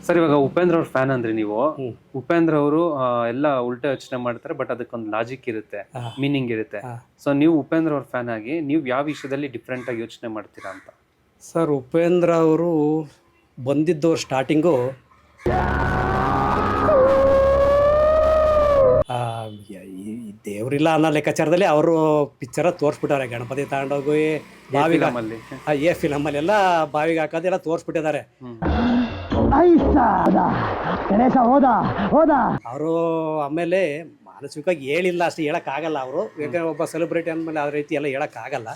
Sir ಇವಾಗ ಉಪೇಂದ್ರ ಅವ್ರ fan ಅಂದ್ರೆ ನೀವು ಉಪೇಂದ್ರ ಅವರು ಎಲ್ಲ ಉಲ್ಟಾ ಯೋಚನೆ ಮಾಡ್ತಾರೆ, ಬಟ್ ಅದಕ್ಕೊಂದು ಲಾಜಿಕ್ ಇರುತ್ತೆ, ಮೀನಿಂಗ್ ಇರುತ್ತೆ. ಸೊ ನೀವು ಉಪೇಂದ್ರ ಅವ್ರ ಫ್ಯಾನ್ ಆಗಿ ನೀವು ಯಾವ ವಿಷಯದಲ್ಲಿ ಡಿಫ್ರೆಂಟ್ ಆಗಿ ಯೋಚನೆ ಮಾಡ್ತೀರಾ ಅಂತ? ಸರ್, ಉಪೇಂದ್ರ ಅವರು ಬಂದಿದ್ದು ಸ್ಟಾರ್ಟಿಂಗು ದೇವರಿಲ್ಲ ಅನ್ನೋ ಲೆಕ್ಕಾಚಾರದಲ್ಲಿ ಅವರು ಪಿಕ್ಚರ ತೋರಿಸ್ಬಿಟ್ಟಾರೆ. ಗಣಪತಿ ತಗೊಂಡೋಗಿ ಬಾವಿಗೆ ಎ ಫಿಲಮಲ್ಲಿ ಎಲ್ಲ ಬಾವಿಗೆ ಹಾಕೋದೆಲ್ಲ ತೋರಿಸ್ಬಿಟ್ಟಿದ್ದಾರೆ. ಅವರು ಆಮೇಲೆ ಮಾನಸಿಕವಾಗಿ ಹೇಳಿಲ್ಲ, ಅಷ್ಟು ಹೇಳೋಕ್ಕಾಗಲ್ಲ ಅವರು. ಯಾಕಂದರೆ ಒಬ್ಬ ಸೆಲೆಬ್ರಿಟಿ ಅಂದಮೇಲೆ ಆ ರೀತಿ ಎಲ್ಲ ಹೇಳೋಕ್ಕಾಗಲ್ಲ.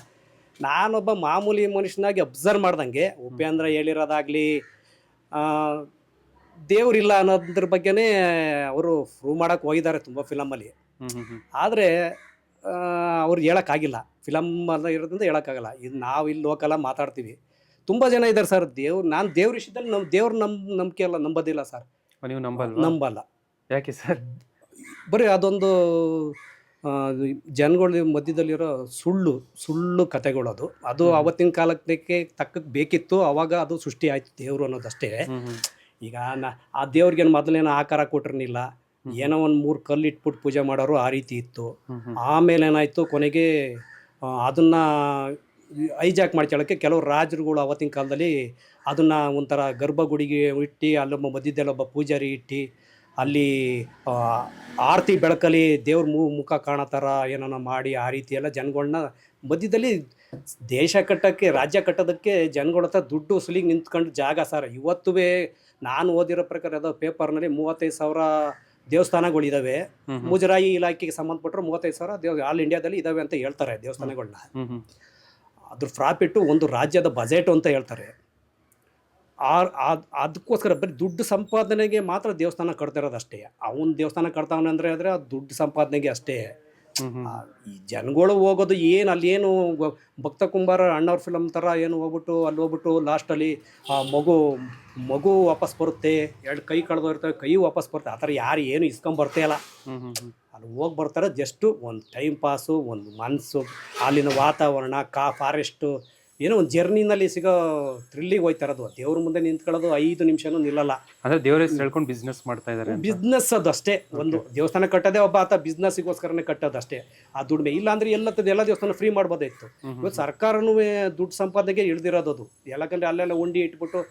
ನಾನೊಬ್ಬ ಮಾಮೂಲಿ ಮನುಷ್ಯನಾಗಿ ಅಬ್ಸರ್ವ್ ಮಾಡ್ದಂಗೆ ಉಪೇಂದ್ರ ಹೇಳಿರೋದಾಗಲಿ, ದೇವರಿಲ್ಲ ಅನ್ನೋದ್ರ ಬಗ್ಗೆನೇ ಅವರು ಪ್ರೂವ್ ಮಾಡೋಕ್ಕೆ ಹೋಗಿದ್ದಾರೆ ತುಂಬ ಫಿಲಮಲ್ಲಿ. ಆದರೆ ಅವ್ರು ಹೇಳೋಕ್ಕಾಗಿಲ್ಲ, ಫಿಲಮ್ ಅಲ್ಲ ಇರೋದ್ರಿಂದ ಹೇಳೋಕ್ಕಾಗಲ್ಲ. ಇದು ನಾವು ಇಲ್ಲಿ ಲೋಕಲ್ಲ ಮಾತಾಡ್ತೀವಿ, ತುಂಬ ಜನ ಇದ್ದಾರೆ ಸರ್. ನಾನು ದೇವ್ರ ವಿಷಯದಲ್ಲಿ ದೇವ್ರ ನಂಬಿಕೆ ಎಲ್ಲ ನಂಬೋದಿಲ್ಲ ಸರ್. ನೀವು ನಂಬಲ್ಲ? ಯಾಕೆ ಸರ್? ಬರೀ ಅದೊಂದು ಜನಗಳ ಮಧ್ಯದಲ್ಲಿರೋ ಸುಳ್ಳು ಕತೆಗಳು. ಅದು ಅವತ್ತಿನ ಕಾಲಕ್ಕೆ ತಕ್ಕಕ್ಕೆ ಬೇಕಿತ್ತು, ಅವಾಗ ಅದು ಸೃಷ್ಟಿ ಆಯ್ತು ದೇವರು ಅನ್ನೋದಷ್ಟೇ. ಈಗ ಆ ದೇವ್ರಿಗೇನು ಮೊದಲೇನೋ ಆಕಾರ ಕೊಟ್ಟಿರಲಿಲ್ಲ, ಏನೋ ಒಂದು 3 ಕಲ್ಲು ಇಟ್ಬಿಟ್ಟು ಪೂಜೆ ಮಾಡೋರು ಆ ರೀತಿ ಇತ್ತು. ಆಮೇಲೆ ಏನಾಯಿತು, ಕೊನೆಗೆ ಅದನ್ನು ಐಜಾಕ್ ಮಾಡ್ಕೊಳ್ಳೋಕ್ಕೆ ಕೆಲವು ರಾಜರುಗಳು ಅವತ್ತಿನ ಕಾಲದಲ್ಲಿ ಅದನ್ನು ಒಂಥರ ಗರ್ಭಗುಡಿಗೆ ಇಟ್ಟು ಅಲ್ಲೊಬ್ಬ ಮಧ್ಯದಲ್ಲೊಬ್ಬ ಪೂಜಾರಿ ಇಟ್ಟು ಅಲ್ಲಿ ಆರತಿ ಬೆಳಕಲ್ಲಿ ದೇವ್ರ ಮುಖ ಕಾಣೋ ಥರ ಏನೋ ಮಾಡಿ ಆ ರೀತಿ ಎಲ್ಲ ಜನಗಳನ್ನ ಮಧ್ಯದಲ್ಲಿ ದೇಶ ಕಟ್ಟೋಕ್ಕೆ, ರಾಜ್ಯ ಕಟ್ಟೋದಕ್ಕೆ ಜನಗಳ ಹತ್ರ ದುಡ್ಡು ವಸೂಲಿಗೆ ನಿಂತ್ಕೊಂಡು ಜಾಗ ಸರ್. ಇವತ್ತೂ ನಾನು ಓದಿರೋ ಪ್ರಕಾರ ಯಾವುದೋ ಪೇಪರ್ನಲ್ಲಿ 35,000 ದೇವಸ್ಥಾನಗಳಿದ್ದಾವೆ. ಮುಜರಾಯಿ ಇಲಾಖೆಗೆ ಸಂಬಂಧಪಟ್ಟರು 35,000 ಆಲ್ ಇಂಡಿಯಾದಲ್ಲಿ ಇದ್ದಾವೆ ಅಂತ ಹೇಳ್ತಾರೆ ದೇವಸ್ಥಾನಗಳನ್ನ. ಅದ್ರ ಪ್ರಾಫಿಟ್ಟು ಒಂದು ರಾಜ್ಯದ ಬಜೆಟ್ ಅಂತ ಹೇಳ್ತಾರೆ. ಅದಕ್ಕೋಸ್ಕರ ಬರೀ ದುಡ್ಡು ಸಂಪಾದನೆಗೆ ಮಾತ್ರ ದೇವಸ್ಥಾನ ಕಟ್ತಿರೋದು ಅಷ್ಟೇ. ಅವನು ದೇವಸ್ಥಾನ ಕಟ್ತಾವನೆ ಅಂದರೆ ಆ ದುಡ್ಡು ಸಂಪಾದನೆಗೆ ಅಷ್ಟೇ. ಈ ಜನಗಳು ಹೋಗೋದು ಏನು, ಅಲ್ಲಿ ಏನು ಭಕ್ತ ಕುಂಬಾರ ಅಣ್ಣವ್ರ ಫಿಲಮ್ ಥರ ಏನು ಹೋಗ್ಬಿಟ್ಟು ಅಲ್ಲಿ ಹೋಗ್ಬಿಟ್ಟು ಲಾಸ್ಟಲ್ಲಿ ಆ ಮಗು ವಾಪಸ್ ಬರುತ್ತೆ, 2 ಕೈ ಕಳೆದೋಗಿರ್ತವೆ, ಕೈ ವಾಪಸ್ ಬರುತ್ತೆ, ಆ ಥರ ಯಾರು ಏನು ಇಸ್ಕೊಂಬರ್ತೇ ಇಲ್ಲ. ಅಲ್ಲಿ ಹೋಗಿ ಬರ್ತಾರೆ, ಜಸ್ಟು ಒಂದು ಟೈಮ್ ಪಾಸು, ಒಂದು ಮನಸ್ಸು, ಅಲ್ಲಿನ ವಾತಾವರಣ, ಫಾರೆಸ್ಟು, ಏನೋ ಒಂದು ಜರ್ನಿನಲ್ಲಿ ಸಿಗೋ ಥ್ರಿಲ್ಲಿಗೆ ಹೋಯ್ತಾ ಇರೋದು. ದೇವ್ರ ಮುಂದೆ ನಿಂತ್ಕೊಳ್ಳೋದು 5 ನಿಮಿಷನೂ ನಿಲ್ಲಲ್ಲ. ಅಂದರೆ ದೇವ್ರ ಹೆಸರು ಹೇಳ್ಕೊಂಡು ಬಿಸ್ನೆಸ್ ಮಾಡ್ತಾ ಇದ್ದಾರೆ. ಬಿಸ್ನೆಸ್ ಅದು ಅಷ್ಟೇ. ಒಂದು ದೇವಸ್ಥಾನ ಕಟ್ಟೋದೇ ಒಬ್ಬ ಆತ ಬಿಸ್ನೆಸ್ಸಿಗೋಸ್ಕರನೇ ಕಟ್ಟೋದು ಅಷ್ಟೇ. ಆ ದುಡಿಮೆ ಇಲ್ಲ ಅಂದರೆ ಎಲ್ಲ ದೇವಸ್ಥಾನ ಫ್ರೀ ಮಾಡ್ಬೋದಾಯಿತು. ಇವತ್ತು ಸರ್ಕಾರನೂ ದುಡ್ಡು ಸಂಪಾದನೆಗೆ ಇಳಿದಿರೋದು ಅದು. ಯಾಕಂದರೆ ಅಲ್ಲೆಲ್ಲ ಉಂಡಿ ಇಟ್ಬಿಟ್ಟು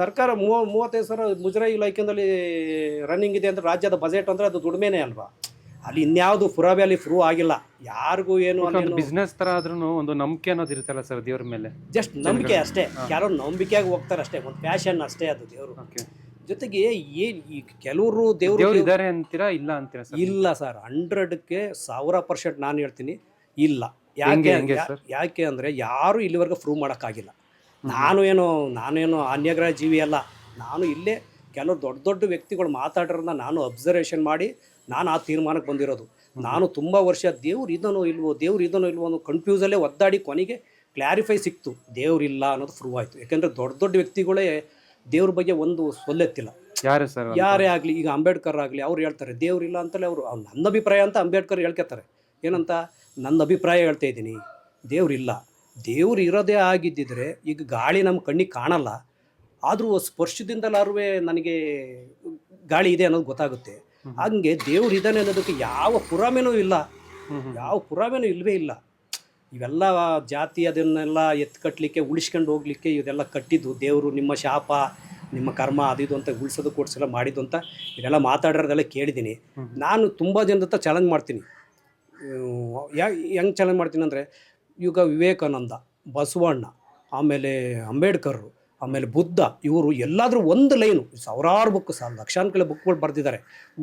ಸರ್ಕಾರ 35,000 ಮುಜರಾಯಿ ಇಲಾಖೆಯಲ್ಲಿ ರನ್ನಿಂಗ್ ಇದೆ ಅಂದರೆ ರಾಜ್ಯದ ಬಜೆಟ್ ಅಂದರೆ ಅದು ದುಡಿಮೆನೇ ಅಲ್ವಾ. ಅಲ್ಲಿ ಇನ್ಯಾವುದು ಪುರಾವೆ ಅಲ್ಲಿ ಪ್ರೂವ್ ಆಗಿಲ್ಲ ಯಾರಿಗೂ. ಏನು ಬಿಸ್ನೆಸ್ ತರ ಆದ್ರೂ ಒಂದು ನಂಬಿಕೆ ಅನ್ನೋದು ಇರುತ್ತಲ್ಲ ಸರ್ ದೇವ್ರ ಮೇಲೆ, ಜಸ್ಟ್ ನಂಬಿಕೆ ಅಷ್ಟೇ. ಯಾರೋ ನಂಬಿಕೆಯಾಗಿ ಹೋಗ್ತಾರೆ ಅಷ್ಟೇ, ಒಂದು ಪ್ಯಾಷನ್ ಅಷ್ಟೇ ಅದು ದೇವರು. ಜೊತೆಗೆ ಈ ಕೆಲವರು ದೇವರು ಇದ್ದಾರೆ ಅಂತೀರಾ, ಇಲ್ಲ ಅಂತೀರಾ? ಇಲ್ಲ ಸರ್, 100ಕ್ಕೆ 1000% ನಾನು ಹೇಳ್ತೀನಿ ಇಲ್ಲ. ಯಾಕೆ ಅಂದರೆ ಯಾರು ಇಲ್ಲಿವರೆಗೂ ಪ್ರೂವ್ ಮಾಡೋಕ್ಕಾಗಿಲ್ಲ. ನಾನೇನು ಅನ್ಯಗ್ರಹ ಜೀವಿ ಅಲ್ಲ. ನಾನು ಇಲ್ಲೇ ಕೆಲವು ದೊಡ್ಡ ವ್ಯಕ್ತಿಗಳು ಮಾತಾಡೋರನ್ನ ನಾನು ಅಬ್ಸರ್ವೇಷನ್ ಮಾಡಿ ನಾನು ಆ ತೀರ್ಮಾನಕ್ಕೆ ಬಂದಿರೋದು. ನಾನು ತುಂಬ ವರ್ಷ ದೇವ್ರು ಇದನೋ ಇಲ್ವೋ ಅನ್ನೋ ಕನ್ಫ್ಯೂಸಲ್ಲೇ ಒದ್ದಾಡಿ ಕೊನೆಗೆ ಕ್ಲಾರಿಫೈ ಸಿಕ್ತು, ದೇವ್ರಿಲ್ಲ ಅನ್ನೋದು ಪ್ರೂವ್ ಆಯಿತು. ಯಾಕೆಂದರೆ ದೊಡ್ಡ ವ್ಯಕ್ತಿಗಳೇ ದೇವ್ರ ಬಗ್ಗೆ ಒಂದು ಸೊಲ್ಲೆತ್ತಿಲ್ಲ. ಯಾರೇ ಆಗಲಿ, ಈಗ ಅಂಬೇಡ್ಕರ್ ಆಗಲಿ, ಅವ್ರು ಹೇಳ್ತಾರೆ ದೇವ್ರಿಲ್ಲ ಅಂತಲೇ. ಅವರು ನನ್ನ ಅಭಿಪ್ರಾಯ ಅಂತ ಅಂಬೇಡ್ಕರ್ ಹೇಳ್ಕೊತಾರೆ. ಏನಂತ, ನನ್ನ ಅಭಿಪ್ರಾಯ ಹೇಳ್ತಾ ಇದ್ದೀನಿ, ದೇವ್ರಿಲ್ಲ. ದೇವ್ರು ಇರೋದೇ ಆಗಿದ್ದಿದ್ರೆ ಈಗ ಗಾಳಿ ನಮ್ಮ ಕಣ್ಣಿಗೆ ಕಾಣಲ್ಲ, ಆದರೂ ಸ್ಪರ್ಶದಿಂದಲಾರೂ ನನಗೆ ಗಾಳಿ ಇದೆ ಅನ್ನೋದು ಗೊತ್ತಾಗುತ್ತೆ. ಹಂಗೆ ದೇವ್ರು ಇದ್ದಾನೆ ಅನ್ನೋದಕ್ಕೆ ಯಾವ ಪುರಾವೆನೂ ಇಲ್ಲವೇ ಇಲ್ಲ. ಇವೆಲ್ಲ ಜಾತಿ ಅದನ್ನೆಲ್ಲ ಎತ್ಕಟ್ಟಲಿಕ್ಕೆ, ಉಳಿಸ್ಕೊಂಡು ಹೋಗ್ಲಿಕ್ಕೆ ಇದೆಲ್ಲ ಕಟ್ಟಿದ್ದು ದೇವರು. ನಿಮ್ಮ ಶಾಪ, ನಿಮ್ಮ ಕರ್ಮ, ಅದು ಅಂತ ಉಳಿಸೋದಕ್ಕೋಸ್ಕರ ಮಾಡಿದ್ದು ಅಂತ ಇದೆಲ್ಲ ಮಾತಾಡೋದೆಲ್ಲ ಕೇಳಿದ್ದೀನಿ. ನಾನು ತುಂಬ ಜನದ ಹತ್ರ ಚಾಲೆಂಜ್ ಮಾಡ್ತೀನಿ. ಹೆಂಗೆ ಚಾಲೆಂಜ್ ಮಾಡ್ತೀನಿ ಅಂದರೆ, ಈಗ ವಿವೇಕಾನಂದ, ಬಸವಣ್ಣ, ಆಮೇಲೆ ಅಂಬೇಡ್ಕರ್, ಆಮೇಲೆ ಬುದ್ಧ, ಇವರು ಎಲ್ಲಾದರೂ ಒಂದು ಲೈನು, 1000 ಬುಕ್, ಲಕ್ಷಾಂತರ ಬುಕ್ಗಳು ಬರೆದಿದ್ದಾರೆ.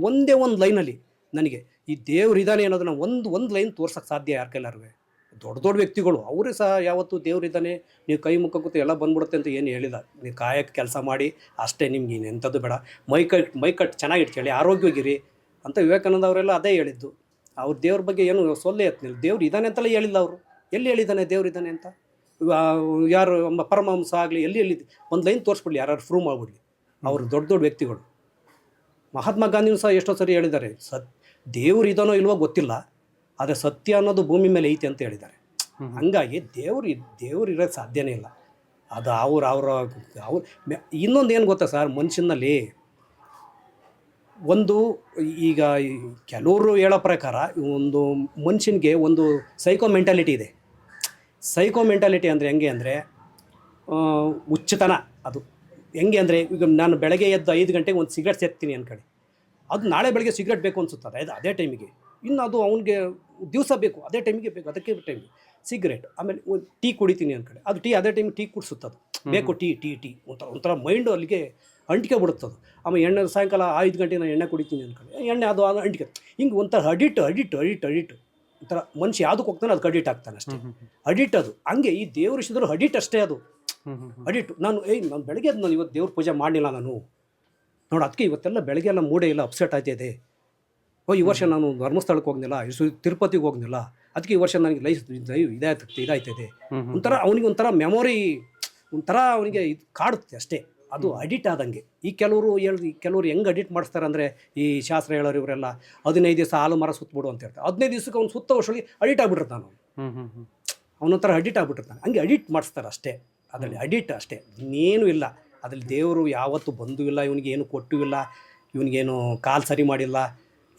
ಒಂದೇ ಒಂದು ಲೈನಲ್ಲಿ ನನಗೆ ಈ ದೇವ್ರು ಇದ್ದಾನೆ ಅನ್ನೋದನ್ನ ಒಂದು ಲೈನ್ ತೋರ್ಸೋಕ್ಕೆ ಸಾಧ್ಯ ಯಾರ ಕೈಲಾರು. ದೊಡ್ಡ ವ್ಯಕ್ತಿಗಳು ಅವರೇ ಸಹ ಯಾವತ್ತೂ ದೇವ್ರು ಇದ್ದಾನೆ, ನೀವು ಕೈ ಮುಖ ಕೂತು ಎಲ್ಲ ಬಂದ್ಬಿಡುತ್ತೆ ಅಂತ ಏನು ಹೇಳಿಲ್ಲ. ನೀವು ಕಾಯಕ್ಕೆ ಕೆಲಸ ಮಾಡಿ ಅಷ್ಟೇ, ನಿಮ್ಗೆ ಎಂಥದ್ದು ಬೇಡ, ಮೈಕಟ್ಟು ಚೆನ್ನಾಗಿ ಇಟ್ಕೊಳ್ಳಿ, ಆರೋಗ್ಯವಾಗಿರಿ ಅಂತ ವಿವೇಕಾನಂದ ಅವರೆಲ್ಲ ಅದೇ ಹೇಳಿದ್ದು. ಅವ್ರು ದೇವ್ರ ಬಗ್ಗೆ ಏನು ಸೊಲ್ಲೆ ಎತ್ತಲಿಲ್ಲ. ದೇವ್ರು ಇದ್ದಾನೆ ಅಂತಲೇ ಹೇಳಿಲ್ಲ ಅವರು. ಎಲ್ಲಿ ಹೇಳಿದ್ದಾನೆ ದೇವ್ರು ಇದ್ದಾನೆ ಅಂತ? ಯಾರು ಪರಮಹಂಸ ಆಗಲಿ, ಎಲ್ಲಿ ಒಂದು ಲೈನ್ ತೋರಿಸ್ಬಿಡ್ಲಿ, ಯಾರು ಪ್ರೂವ್ ಮಾಡಿಬಿಡ್ಲಿ. ಅವರು ದೊಡ್ಡ ವ್ಯಕ್ತಿಗಳು. ಮಹಾತ್ಮ ಗಾಂಧಿನೂ ಸಹ ಎಷ್ಟೋ ಸರಿ ಹೇಳಿದ್ದಾರೆ, ದೇವ್ರು ಇದಾನೋ ಇಲ್ವೋ ಗೊತ್ತಿಲ್ಲ, ಆದರೆ ಸತ್ಯ ಅನ್ನೋದು ಭೂಮಿ ಮೇಲೆ ಐತೆ ಅಂತ ಹೇಳಿದ್ದಾರೆ. ಹಂಗಾಗಿ ದೇವ್ರು ಇರೋಕ್ಕೆ ಸಾಧ್ಯನೇ ಇಲ್ಲ. ಅದು ಅವ್ರ ಇನ್ನೊಂದು ಏನು ಗೊತ್ತಾ ಸರ್, ಮನುಷ್ಯನಲ್ಲಿ ಒಂದು ಈಗ ಕೆಲವರು ಹೇಳೋ ಪ್ರಕಾರ ಒಂದು ಮನುಷ್ಯನಿಗೆ ಒಂದು ಸೈಕೋ ಮೆಂಟಾಲಿಟಿ ಇದೆ. ಸೈಕೋ ಮೆಂಟಾಲಿಟಿ ಅಂದರೆ ಹೆಂಗೆ ಅಂದರೆ ಹುಚ್ಚುತನ. ಅದು ಹೆಂಗೆ ಅಂದರೆ, ಈಗ ನಾನು ಬೆಳಗ್ಗೆ ಎದ್ದು 5 ಗಂಟೆಗೆ ಒಂದು ಸಿಗರೇಟ್ ಸೇರ್ತೀನಿ ಅಂದ್ಕೊಳ್ಳಿ, ಅದು ನಾಳೆ ಬೆಳಗ್ಗೆ ಸಿಗರೇಟ್ ಬೇಕು ಅನಿಸುತ್ತದೆ ಅದೇ ಟೈಮಿಗೆ. ಇನ್ನು ಅದು ಅವನಿಗೆ ದಿವಸ ಬೇಕು, ಅದೇ ಟೈಮಿಗೆ ಬೇಕು, ಅದಕ್ಕೆ ಟೈಮಿಗೆ ಸಿಗರೇಟ್. ಆಮೇಲೆ ಒಂದು ಟೀ ಕುಡಿತೀನಿ ಅಂದ್ಕೊಳ್ಳಿ, ಅದು ಟೀ ಅದೇ ಟೈಮಿಗೆ ಟೀ ಕುಡಿಸುತ್ತದು, ಬೇಕು ಟೀ ಒಂಥರ ಮೈಂಡು ಅಲ್ಲಿಗೆ ಅಂಟಿಕೆ ಬಿಡುತ್ತದು. ಆಮೇಲೆ ಸಾಯಂಕಾಲ 5 ಗಂಟೆಗೆ ನಾನು ಎಣ್ಣೆ ಕುಡಿತೀನಿ ಅಂದ್ಕೊಳ್ಳಿ, ಎಣ್ಣೆ ಅದು ಅಂಟಿಕೆ. ಹಿಂಗೆ ಒಂಥರ ಅಡಿಟ್ ಒಂಥರ ಮನುಷ್ಯ ಯಾವುದಕ್ಕೆ ಹೋಗ್ತಾನೆ ಅದಕ್ಕೆ ಅಡಿಟ್ ಆಗ್ತಾನೆ ಅಷ್ಟೇ. ಅಡಿಟ್ ಅದು ಹಂಗೆ. ಈ ದೇವ್ರ ವಿಷಯದಲ್ಲೂ ಅಡಿಟ್ ಅಷ್ಟೇ ಅದು, ಅಡಿಟ್. ನಾನು ಬೆಳಗ್ಗೆ ನಾನು ಇವತ್ತು ದೇವ್ರ ಪೂಜೆ ಮಾಡಲಿಲ್ಲ ನಾನು ನೋಡಿ, ಅದಕ್ಕೆ ಇವತ್ತೆಲ್ಲ ಬೆಳಗ್ಗೆ ಎಲ್ಲ ಮೂಡೇ ಇಲ್ಲ, ಅಪ್ಸೆಟ್ ಆಯ್ತಿದೆ. ಈ ವರ್ಷ ನಾನು ಧರ್ಮಸ್ಥಳಕ್ಕೆ ಹೋಗ್ನಿಲ್ಲ, ತಿರುಪತಿಗೆ ಹೋಗ್ನಿಲ್ಲ, ಅದಕ್ಕೆ ಈ ವರ್ಷ ನನಗೆ ಇದಾಯ್ತದೆ. ಒಂಥರ ಅವನಿಗೆ ಒಂಥರ ಮೆಮೊರಿ, ಒಂಥರ ಅವನಿಗೆ ಇದು ಕಾಡುತ್ತೆ ಅಷ್ಟೇ. ಅದು ಅಡಿಟ್ ಆದಂಗೆ. ಈ ಕೆಲವರು ಹೆಂಗೆ ಅಡಿಟ್ ಮಾಡಿಸ್ತಾರೆ ಅಂದರೆ, ಈ ಶಾಸ್ತ್ರ ಹೇಳೋರು ಇವರೆಲ್ಲ 15 ದಿವಸ ಹಾಲು ಮರ ಸುತ್ತಬಿಡು ಅಂತ ಹೇಳ್ತಾರೆ. 15 ದಿವಸಕ್ಕೆ ಅವ್ನು ಸುತ್ತ ವರ್ಷದಲ್ಲಿ ಅಡಿಟ್ ಆಗ್ಬಿಟ್ಟಿರ್ತಾನೆ ಅವನೊಂಥರ ಅಡಿಟ್ ಆಗ್ಬಿಟ್ಟಿರ್ತಾನೆ. ಹಂಗೆ ಅಡಿಟ್ ಮಾಡಿಸ್ತಾರೆ ಅಷ್ಟೇ. ಅದರಲ್ಲಿ ಅಡಿಟ್ ಅಷ್ಟೇ, ಇನ್ನೇನು ಇಲ್ಲ. ಅದರಲ್ಲಿ ದೇವರು ಯಾವತ್ತೂ ಬಂದೂ ಇಲ್ಲ, ಇವನಿಗೆ ಏನು ಕೊಟ್ಟೂ ಇಲ್ಲ, ಇವನಿಗೇನು ಕಾಲು ಸರಿ ಮಾಡಿಲ್ಲ,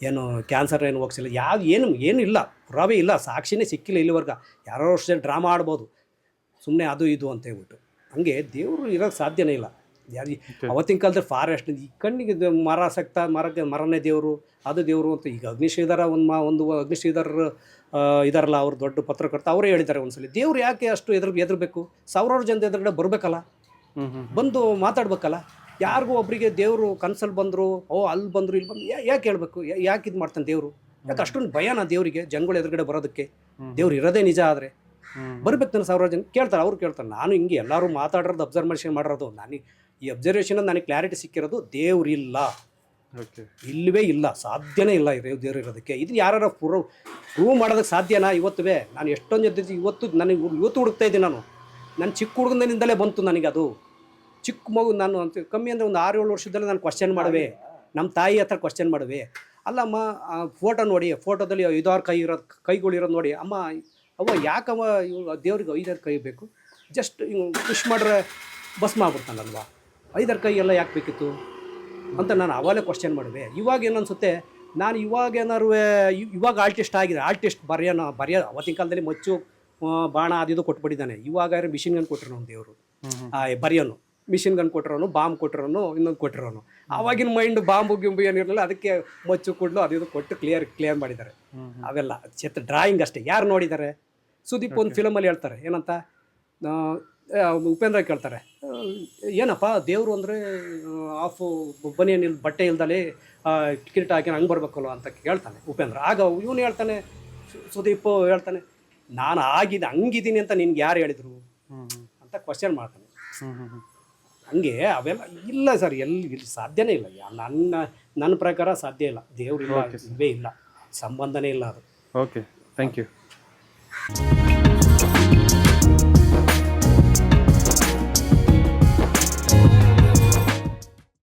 ಏನು ಕ್ಯಾನ್ಸರ್ ಏನು ಹೋಗ್ಸಿಲ್ಲ, ಏನು ಇಲ್ಲ, ಪುರಾವೆ ಇಲ್ಲ, ಸಾಕ್ಷಿನೇ ಸಿಕ್ಕಿಲ್ಲ ಇಲ್ಲಿವರೆಗೆ. ಯಾರೋ ವರ್ಷ ಡ್ರಾಮಾ ಆಡ್ಬೋದು ಸುಮ್ಮನೆ ಅದು ಇದು ಅಂತ ಹೇಳ್ಬಿಟ್ಟು. ಹಂಗೆ ದೇವರು ಇರೋಕ್ಕೆ ಸಾಧ್ಯನೇ ಇಲ್ಲ. ಅವತ್ತಿನ ಕಾಲದಲ್ಲಿ ಫಾರೆಸ್ಟ್, ಈ ಕಣ್ಣಿಗೆ ಮರ ಸಕ್ತ ಮರನೇ ದೇವರು, ಅದು ದೇವರು ಅಂತ. ಈಗ ಅಗ್ನಿಶ್ರೀಧರ ಒಂದು ಅಗ್ನಿಶ್ರೀಧರ್ ಇದಾರಲ್ಲ, ಅವ್ರು ದೊಡ್ಡ ಪತ್ರಕರ್ತ, ಅವರೇ ಹೇಳಿದ್ದಾರೆ ಒಂದ್ಸಲಿ, ದೇವ್ರು ಯಾಕೆ ಅಷ್ಟು ಎದುರಬೇಕು, ಸಾವಿರಾರು ಜನ ಎದುರುಗಡೆ ಬರಬೇಕಲ್ಲ, ಬಂದು ಮಾತಾಡ್ಬೇಕಲ್ಲ. ಯಾರಿಗೂ ಒಬ್ಬರಿಗೆ ದೇವರು ಕನ್ಸಲ್ಲಿ ಬಂದರು, ಅಲ್ಲಿ ಬಂದರು, ಇಲ್ಲಿ ಬಂದು ಯಾಕೆ ಹೇಳ್ಬೇಕು, ಯಾಕೆ ಇದು ಮಾಡ್ತಾನೆ ದೇವರು? ಯಾಕೆ ಅಷ್ಟೊಂದು ಭಯನಾ ದೇವರಿಗೆ ಜನಗಳು ಎದುರುಗಡೆ ಬರೋದಕ್ಕೆ? ದೇವ್ರು ಇರೋದೇ ನಿಜ ಆದರೆ ಬರ್ಬೇಕು ನಾನು. ಸಾವಿರಾರು ಜನ ಕೇಳ್ತಾರೆ, ಅವ್ರು ಕೇಳ್ತಾರೆ. ನಾನು ಹಿಂಗೆ ಎಲ್ಲರೂ ಮಾತಾಡೋದು ಅಬ್ಸರ್ವೇಷನ್ ಮಾಡಿರೋದು. ಈ ಅಬ್ಸರ್ವೇಷನ್ ನನಗೆ ಕ್ಲಾರಿಟಿ ಸಿಕ್ಕಿರೋದು, ದೇವ್ರಿಲ್ಲ, ಇಲ್ಲವೇ ಇಲ್ಲ, ಸಾಧ್ಯನೇ ಇಲ್ಲ ದೇವ್ರು ಇರೋದಕ್ಕೆ. ಇದನ್ನ ಯಾರು ಪ್ರೂವ್ ಮಾಡೋದಕ್ಕೆ ಸಾಧ್ಯನಾ? ಇವತ್ತುವೇ ನಾನು ಎಷ್ಟೊಂದು ಇವತ್ತು ಹುಡುಕ್ತಾ ಇದ್ದೀನಿ. ನಾನು ಚಿಕ್ಕ ಹುಡುಗನಿಂದಲೇ ಬಂತು ನನಗೆ ಅದು. ಚಿಕ್ಕ ಮಗು ನಾನು ಅಂತ ಕಮ್ಮಿ ಅಂದರೆ ಒಂದು 6-7 ವರ್ಷದಲ್ಲೇ ನಾನು ಕ್ವಶನ್ ಮಾಡುವೆ, ನಮ್ಮ ತಾಯಿ ಹತ್ರ ಕ್ವಶನ್ ಮಾಡುವೆ. ಅಲ್ಲಮ್ಮ ಫೋಟೋ ನೋಡಿ, ಫೋಟೋದಲ್ಲಿ 5-6 ಕೈಗಳಿರೋದು ನೋಡಿ, ಅಮ್ಮ ಯಾಕಮ್ಮ ದೇವ್ರಿಗೆ 5-6 ಕೈ ಬೇಕು? ಜಸ್ಟ್ ಹಿಂಗೆ ಪುಷ್ ಮಾಡ್ರೆ ಭಸ್ಮ ಆಗ್ಬಿಡ್ತಾನಲ್ವ, 5-6 ಕೈ ಎಲ್ಲ ಯಾಕೆ ಬೇಕಿತ್ತು ಅಂತ ನಾನು ಅವಾಗಲೇ ಕ್ವಶನ್ ಮಾಡುವೆ. ಇವಾಗ ಏನನ್ಸುತ್ತೆ, ನಾನು ಇವಾಗ ಆರ್ಟಿಸ್ಟ್ ಬರೆಯೋಣ ಅವತ್ತಿನ ಕಾಲದಲ್ಲಿ ಮಚ್ಚು ಬಾಣ ಅದು ಕೊಟ್ಬಿಟ್ಟಿದ್ದಾನೆ. ಇವಾಗ ಮಿಷಿನ್ ಗನ್ ಕೊಟ್ಟಿರೋನು ದೇವರು, ಬರೆಯೋನು ಮಿಷಿನ್ ಗನ್ ಕೊಟ್ಟಿರೋನು, ಬಾಂಬ್ ಕೊಟ್ಟಿರೋನು, ಇನ್ನೊಂದು ಕೊಟ್ಟಿರೋನು. ಆವಾಗಿನ ಮೈಂಡ್ ಬಾಂಬು ಗಿಂಬು ಏನಿರಲಿಲ್ಲ, ಅದಕ್ಕೆ ಮಚ್ಚು ಕುಡ್ಲು ಅದು ಕೊಟ್ಟು ಕ್ಲಿಯರ್ ಮಾಡಿದ್ದಾರೆ. ಅವೆಲ್ಲ ಡ್ರಾಯಿಂಗ್ ಅಷ್ಟೇ. ಯಾರು ನೋಡಿದ್ದಾರೆ? ಸುದೀಪ್ ಒಂದು ಫಿಲಮಲ್ಲಿ ಹೇಳ್ತಾರೆ, ಏನಂತ, ಉಪೇಂದ್ರ ಕೇಳ್ತಾರೆ, ಏನಪ್ಪ ದೇವರು ಅಂದರೆ ಬಟ್ಟೆ ಇಲ್ದಲೇ ಕಿರೀಟ ಹಾಕಿ ಹಂಗೆ ಬರ್ಬೇಕಲ್ಲ ಅಂತ ಕೇಳ್ತಾನೆ ಉಪೇಂದ್ರ. ಆಗ ಇವನು ಹೇಳ್ತಾನೆ, ಸುದೀಪ್ ಹೇಳ್ತಾನೆ, ನಾನು ಹಂಗಿದ್ದೀನಿ ಅಂತ ನಿನ್ಗೆ ಯಾರು ಹೇಳಿದ್ರು ಅಂತ ಕ್ವಶನ್ ಮಾಡ್ತಾನೆ. ಹಂಗೆ ಅವೆಲ್ಲ ಇಲ್ಲ ಸರ್, ಎಲ್ಲಿ ಸಾಧ್ಯನೇ ಇಲ್ಲ. ನನ್ನ ಪ್ರಕಾರ ಸಾಧ್ಯ ಇಲ್ಲ. ದೇವ್ರು ಇಲ್ಲ, ಇಲ್ಲವೇ ಇಲ್ಲ, ಸಂಬಂಧನೇ ಇಲ್ಲ ಅದು. Okay, thank you.